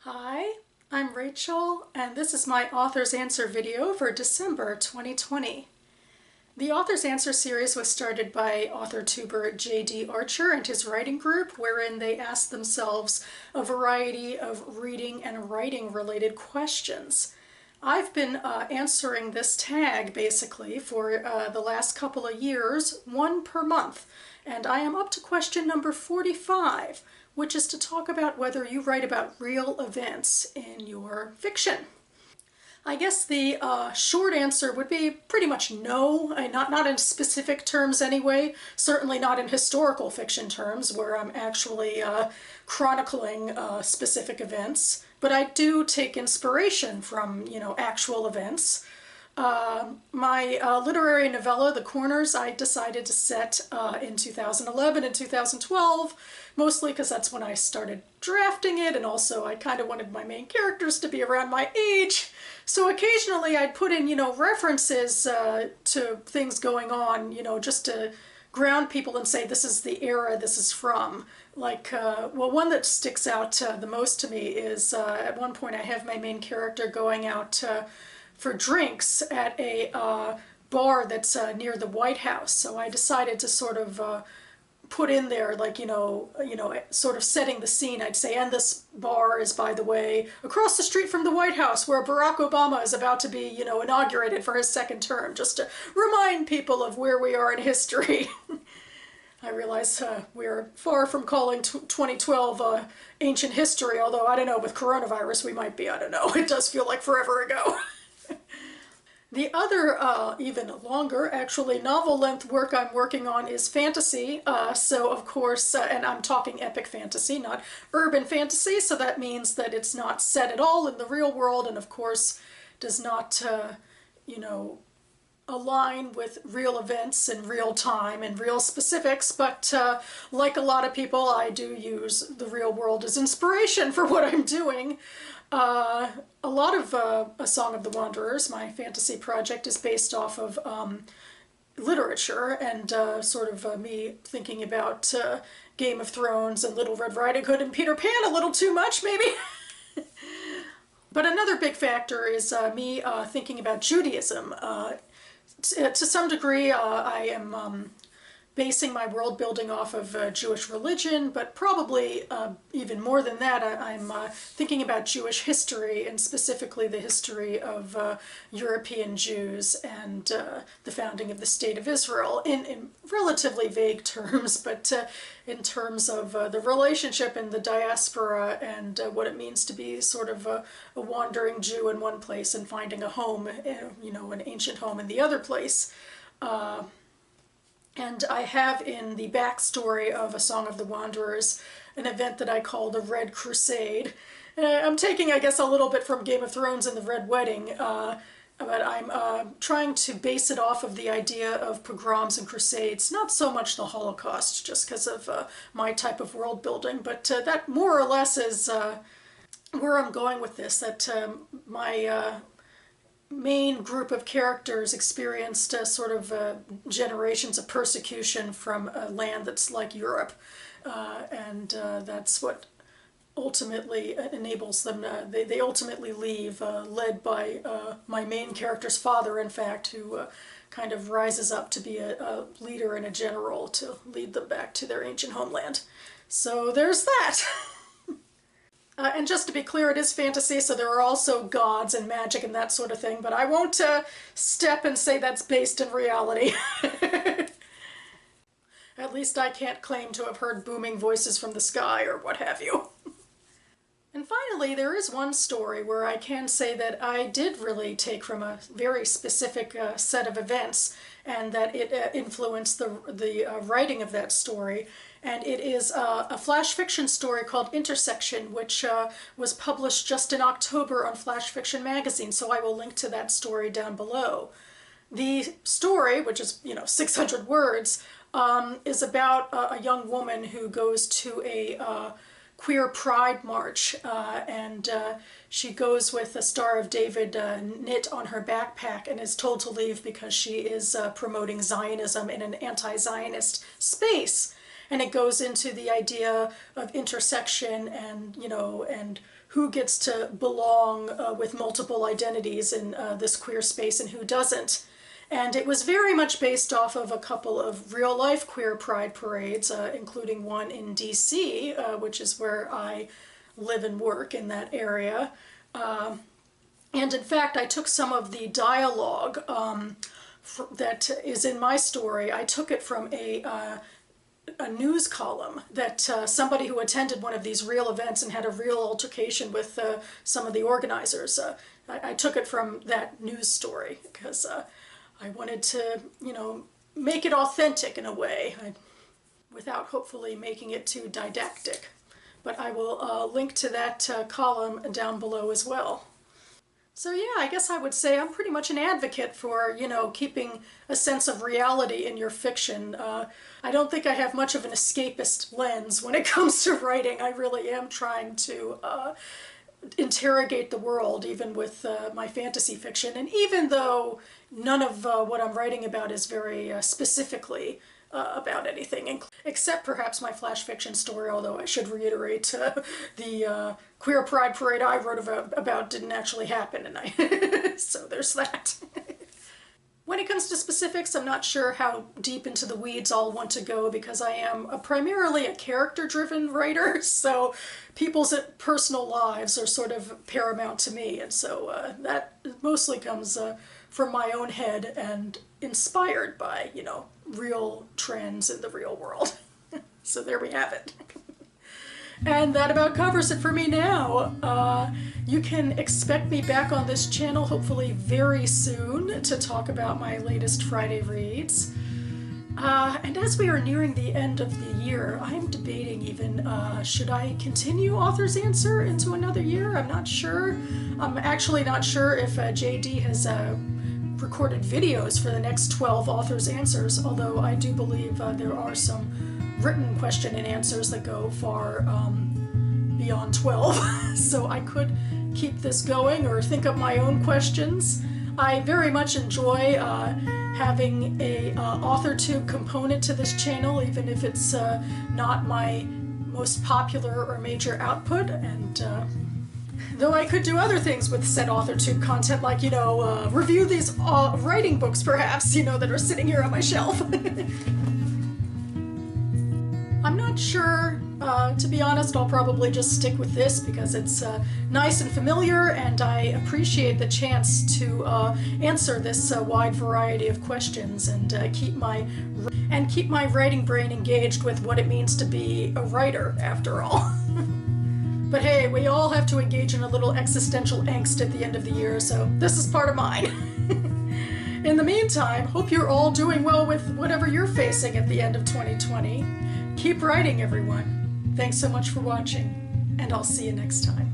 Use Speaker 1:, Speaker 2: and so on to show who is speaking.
Speaker 1: Hi, I'm Rachel, and this is my Author's Answer video for December 2020. The Author's Answer series was started by author-tuber J.D. Archer and his writing group, wherein they asked themselves a variety of reading and writing-related questions. I've been answering this tag, basically, for the last couple of years, one per month, and I am up to question number 45, which is to talk about whether you write about real events in your fiction. I guess the short answer would be pretty much no, not in specific terms anyway, certainly not in historical fiction terms where I'm actually chronicling specific events, but I do take inspiration from, actual events. My literary novella, The Corners, I decided to set in 2011 and 2012, mostly because that's when I started drafting it, and also I kind of wanted my main characters to be around my age. So occasionally I'd put in, references to things going on, just to ground people and say this is the era this is from. Like, well, one that sticks out the most to me is at one point I have my main character going out for drinks at a bar that's near the White House. So I decided to sort of put in there, like, sort of setting the scene. I'd say, and this bar is, by the way, across the street from the White House, where Barack Obama is about to be, inaugurated for his second term, just to remind people of where we are in history. I realize we're far from calling 2012 ancient history, although I don't know, with coronavirus we might be, I don't know. It does feel like forever ago. The other, even longer, actually novel-length work I'm working on is fantasy. So of course, and I'm talking epic fantasy, not urban fantasy, so that means that it's not set at all in the real world, and of course does not, align with real events in real time and real specifics, but like a lot of people, I do use the real world as inspiration for what I'm doing. A lot of A Song of the Wanderers, my fantasy project, is based off of literature and sort of me thinking about Game of Thrones and Little Red Riding Hood and Peter Pan a little too much, maybe. But another big factor is me thinking about Judaism. To some degree, I am basing my world building off of Jewish religion, but probably even more than that, I'm thinking about Jewish history, and specifically the history of European Jews and the founding of the State of Israel in relatively vague terms, but in terms of the relationship in the diaspora and what it means to be sort of a wandering Jew in one place and finding a home, an ancient home in the other place. And I have in the backstory of A Song of the Wanderers an event that I call the Red Crusade. I'm taking, I guess, a little bit from Game of Thrones and the Red Wedding, but I'm trying to base it off of the idea of pogroms and crusades, not so much the Holocaust, just because of my type of world building, but that more or less is where I'm going with this, that my main group of characters experienced sort of generations of persecution from a land that's like Europe, and that's what ultimately enables them, they ultimately leave, led by my main character's father, in fact, who kind of rises up to be a leader and a general to lead them back to their ancient homeland. So there's that. And just to be clear, it is fantasy, so there are also gods and magic and that sort of thing, but I won't step and say that's based in reality. At least I can't claim to have heard booming voices from the sky or what have you. And finally, there is one story where I can say that I did really take from a very specific set of events, and that it influenced the writing of that story. And it is a flash fiction story called Intersection, which was published just in October on Flash Fiction magazine, so I will link to that story down below. The story, which is, 600 words, is about a young woman who goes to a queer pride march, and she goes with a Star of David knit on her backpack and is told to leave because she is promoting Zionism in an anti-Zionist space. And it goes into the idea of intersection and, and who gets to belong with multiple identities in this queer space and who doesn't. And it was very much based off of a couple of real-life queer pride parades, including one in DC, which is where I live and work in that area. And in fact, I took some of the dialogue that is in my story. I took it from a news column that somebody who attended one of these real events and had a real altercation with some of the organizers. I took it from that news story because I wanted to, make it authentic in a way, without hopefully making it too didactic. But I will link to that column down below as well. So yeah, I guess I would say I'm pretty much an advocate for, keeping a sense of reality in your fiction. I don't think I have much of an escapist lens when it comes to writing. I really am trying to interrogate the world, even with my fantasy fiction. And even though none of what I'm writing about is very specifically about anything, except perhaps my flash fiction story, although I should reiterate the queer pride parade I wrote about didn't actually happen, and so there's that. When it comes to specifics, I'm not sure how deep into the weeds I'll want to go because I am primarily a character-driven writer, so people's personal lives are sort of paramount to me, and so that mostly comes from my own head and inspired by, real trends in the real world. So there we have it. And that about covers it for me now. You can expect me back on this channel hopefully very soon to talk about my latest Friday reads. And as we are nearing the end of the year, I'm debating even, should I continue Author's Answer into another year? I'm not sure. I'm actually not sure if JD has recorded videos for the next 12 Author's Answers, although I do believe there are some written question and answers that go far beyond 12. So I could keep this going or think up my own questions. I very much enjoy having a AuthorTube component to this channel, even if it's not my most popular or major output, and though I could do other things with said AuthorTube content, like, review these writing books, perhaps, that are sitting here on my shelf. I'm not sure, to be honest. I'll probably just stick with this because it's nice and familiar, and I appreciate the chance to answer this wide variety of questions and keep my writing brain engaged with what it means to be a writer, after all. But hey, we all have to engage in a little existential angst at the end of the year, so this is part of mine. In the meantime, hope you're all doing well with whatever you're facing at the end of 2020. Keep writing, everyone. Thanks so much for watching, and I'll see you next time.